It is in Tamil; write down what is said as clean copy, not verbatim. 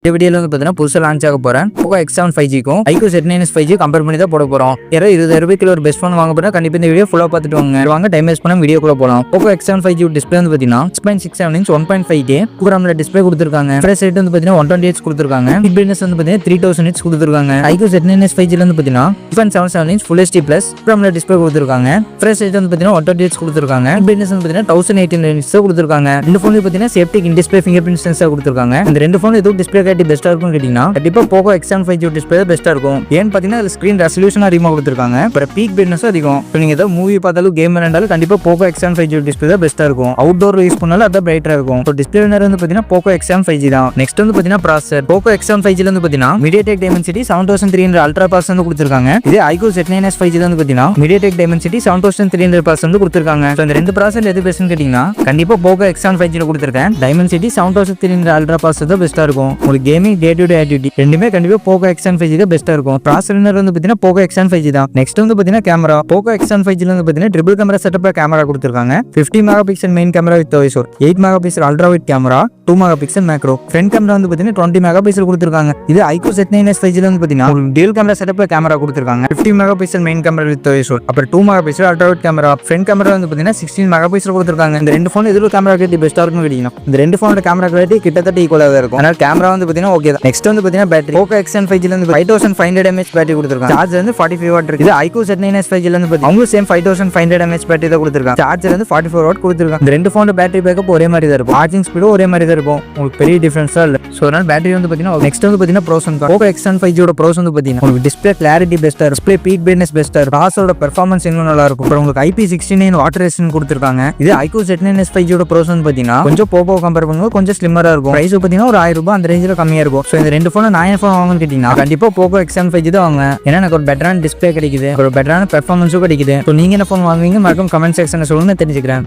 இந்த வீடியோல வந்து பார்த்தீங்கன்னா புதுசாக லான்ச் ஆக போகிறேன் Poco X7 5Gக்கும் iQOO Z9s 5G compare பண்ணி தான் போட போகிறோம். 20,000 ரூபாய்க்கு ஒரு பெஸ்ட் ஃபோன் வாங்க போனால் கண்டிப்பாக இந்த வீடியோ ஃபுல்லாக பார்த்துட்டு வாங்க டைம் வேஸ்ட் பண்ண வீடியோக்குள்ள போகலாம். Poco X7 5G டிஸ்பிளே வந்து பார்த்தீங்கன்னா 6.67 inch 1.5K QAMOLED டிஸ்பிளே கொடுத்துருக்காங்க. ஃப்ரெஷ் ரேட் வந்து பார்த்தீங்கன்னா 120Hz கொடுத்துருக்காங்க. ஹிட் பிரைட்னஸ் வந்து பார்த்தீங்கன்னா 3000 nits கொடுத்துருக்காங்க. iQOO Z9s 5G வந்து பார்த்தீங்கன்னா 6.77 inch Full HD Plus QAMOLED display கொடுத்துருக்காங்க. ஃப்ரெஷ் ரேட் வந்து பார்த்தீங்கன்னா 120Hz கொடுத்துருக்காங்க. ஹிட் பிரைட்னஸ் வந்து பார்த்தீங்கன்னா 1080 nits கொடுத்துருக்காங்க. இந்த ஃபோன் பார்த்தீங்கன்னா safety in display finger print sensor கொடுத்துருக்காங்க. இந்த ரெண்டு ஃபோன் எதுவும் டிஸ்பிளே குவாலிட்டி பெஸ்ட்டாக இருக்கும் கண்டிப்பா Poco X7 5G டிஸ்பிளே பெஸ்டா இருக்கும். ஏன்னு பாத்தீங்கன்னா அதுல ஸ்கிரீன் ரெசல்யூஷன் அதிகமா கொடுத்திருக்காங்க. அப்புறம் பீக் பிரைட்னஸ் அதிகம். இப்போ நீங்க ஏதாவது மூவி பார்த்தாலும் கேம் விளையாண்டாலும் கண்டிப்பா Poco X7 5G டிஸ்பிளே தான் பெஸ்டா இருக்கும். அவுட்டோர் யூஸ் பண்ணாலும் அதான் பிரைட்டா இருக்கும். ஸோ டிஸ்பிளே வந்து பாத்தீங்கன்னா Poco X7 5G தான். நெக்ஸ்ட் வந்து பாத்தீங்கன்னா ப்ராசஸர் Poco X7 5G வந்து பாத்தீங்கன்னா MediaTek Dimensity 7300 அல்ட்ரா ப்ராசஸர் வந்து கொடுத்திருக்காங்க. இதே iQOO Z9s 5G வந்து பாத்தீங்கன்னா MediaTek Dimensity 7300 ப்ராசஸர் வந்து கொடுத்திருக்காங்க. ஸோ இந்த ரெண்டு ப்ராசஸர் எது பெஸ்ட்னு கேட்டீங்கன்னா கண்டிப்பா Poco X7 5G கொடுத்திருக்கேன். Dimensity 7300 அல்ட்ரா ப்ராசஸர் தான் பெஸ்டா இருக்கும். உங்களுக்கு gaming day to day activity ரெண்டுமே கண்டிப்பா Poco X7 5G தான் பெஸ்டா இருக்கும். ப்ராசஸர் வந்து பாத்தீங்கன்னா Poco X7 5G தான். நெக்ஸ்ட் வந்து பாத்தீங்கன்னா கேமரா Poco X7 5G வந்து பாத்தீங்கன்னா ட்ரிபிள் கேமரா செட்டப்ல கேமரா கொடுத்திருக்காங்க. 50 megapixel main camera with voice over, 8 megapixel ultra wide camera, 2 megapixel macro. Front camera வந்து பாத்தீங்கன்னா 20 மெகாபிக்சல் கொடுத்திருக்காங்க. இது iQOO Z9s 5G வந்து பாத்தீங்கன்னா டூயல் கேமரா செட்டப்ல கேமரா கொடுத்திருக்காங்க. 50 megapixel main camera with voice over, அப்புறம் 2 megapixel ultra wide camera. Front camera வந்து பாத்தீங்கன்னா 16 மெகாபிக்சல் கொடுத்திருக்காங்க. இந்த ரெண்டு ஃபோன் எதுல கேமரா குவாலிட்டி பெஸ்டா இருக்குன்னு கேட்டீங்கன்னா இந்த ரெண்டு ஃபோனோட கேமரா குவாலிட்டி கிட்டத்தட்ட ஈக்குவலா தான் இருக்கும். அதனால கேமரா வந்து பாத்தீங்கன்னா ஓகே தான். நெக்ஸ்ட் வந்து பாத்தீங்கன்னா பேட்டரி Poco X7 5G வந்து 5500 mAh பேட்டரி கொடுத்திருக்காங்க. சார்ஜ் வந்து 45 வாட் இருக்கு. இது iQOO Z9s 5G வந்து அவங்க சேம் 5500 mAh பேட்டரி தான் கொடுத்திருக்காங்க. சார்ஜர் வந்து 44 வாட் கொடுத்திருக்காங்க. இந்த ரெண்டு ஃபோனோட பேட்டரி பேக்கப் ஒரே மாதிரி தான் இருக்கும். சார்ஜிங் ஸ்பீடும் ஒரே மாதிரி தான் இருக்கும். உங்களுக்கு பெரிய டிஃபரன்ஸா இல்ல. சோ அதனால பேட்டரி வந்து பாத்தீங்கன்னா நெக்ஸ்ட் வந்து பாத்தீங்கன்னா ப்ரோஸ் வந்து Poco X7 5G ஓட ப்ரோஸ் வந்து பாத்தீங்கன்னா உங்களுக்கு டிஸ்ப்ளே கிளாரிட்டி பெஸ்டா இருக்கும். டிஸ்ப்ளே பீக் பிரைட்னஸ் பெஸ்டா இருக்கும். ப்ராசஸரோட பெர்ஃபார்மன்ஸ் இன்னும் நல்லா இருக்கும். அப்புறம் உங்களுக்கு IP69 வாட்டர் ரெசிஸ்டன்ட் கொடுத்திருக்காங்க. இது iQOO Z9s 5G ஓட ப்ரோஸ் வந்து பாத்தீங்கன்னா கொஞ்சம் Poco கம்பேர் பண்ணும்போது கொஞ்சம் ஸ்லிம்மரா இருக்கும். பிரைஸ் பாத்தீங்கன்னா ஒரு 1000 ரூபாய் அந்த ரேஞ்சில கம்மியா இருக்கும். சோ இந்த ரெண்டு ஃபோன் நான் ஃபோன் வாங்கணும்னு கேட்டீங்கன்னா கண்டிப்பா Poco X7 5G தான் வாங்க. ஏன்னா எனக்கு ஒரு பெட்டரான டிஸ்ப்ளே கிடைக்குது, ஒரு பெட்டரான பெர்ஃபார்மன்ஸும் கிடைக்குது. ஸோ நீங்க என்ன ஃபோன் வாங்குவீங்க மறக்காம கமெண்ட் செக்ஷன்ல சொல்லுங்க தெரிஞ்சுக்கிறேன்.